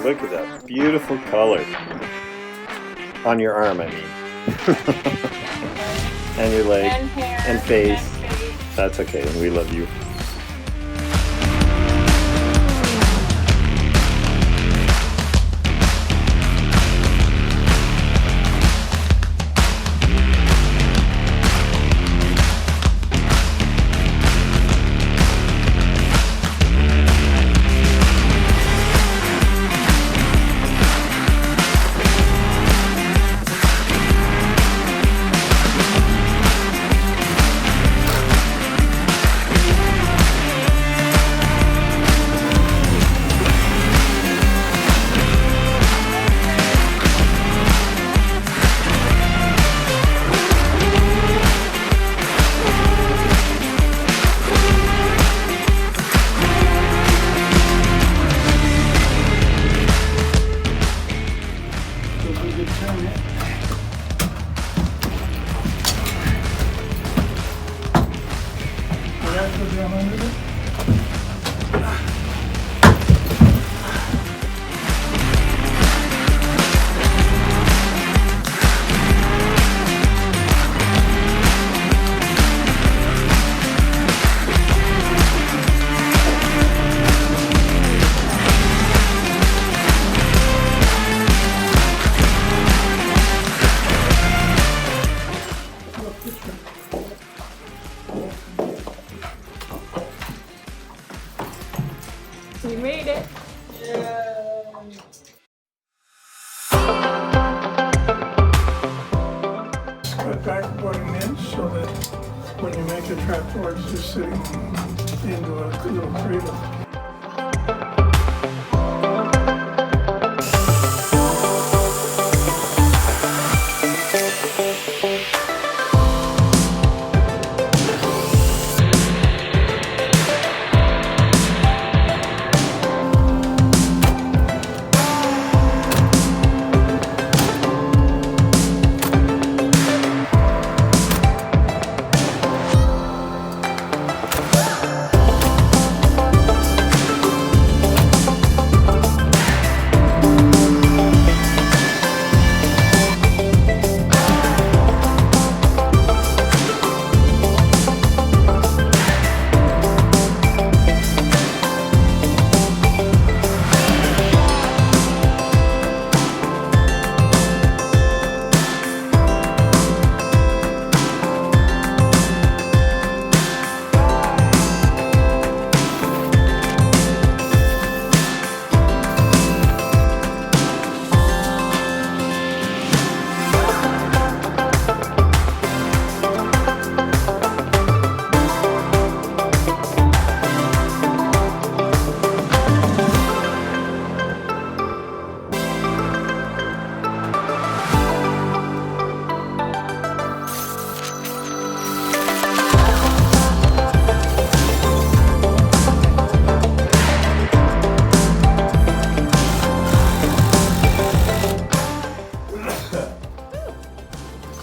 Look at that beautiful color. On your arm, I mean. And your leg. And hair. And face. That's okay, and we love you. You made it. Cut back about an inch so that when you make the trapdoor, it's just sitting into a little cradle.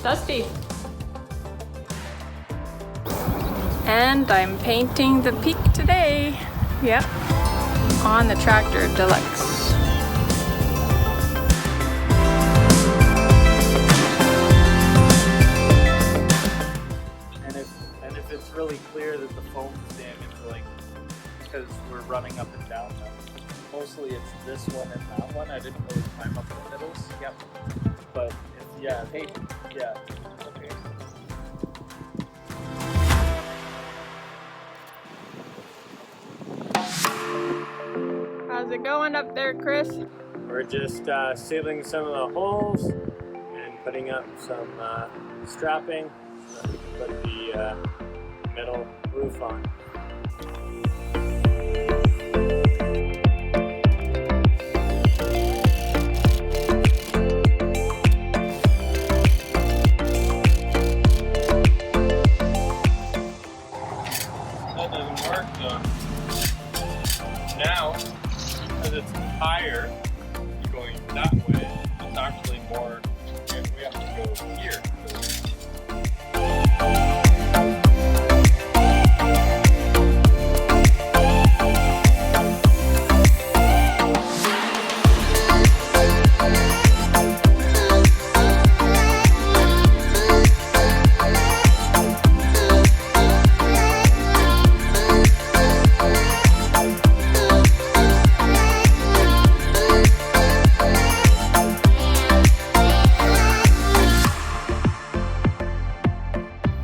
Dusty. And I'm painting the peak today. Yep. On the Tractor Deluxe. And if it's really clear that the foam's damaged, like, because we're running up and down them. Mostly it's this one and that one. I didn't really climb up the middles. Yep. But yeah, hey, yeah, okay. How's it going up there, Chris? We're just sealing some of the holes and putting up some strapping so that we can put the metal roof on. Now, because it's higher, going that way, it's actually more, and we have to go here.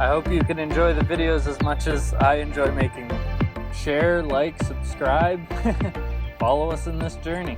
I hope you can enjoy the videos as much as I enjoy making them. Share, like, subscribe, follow us in this journey.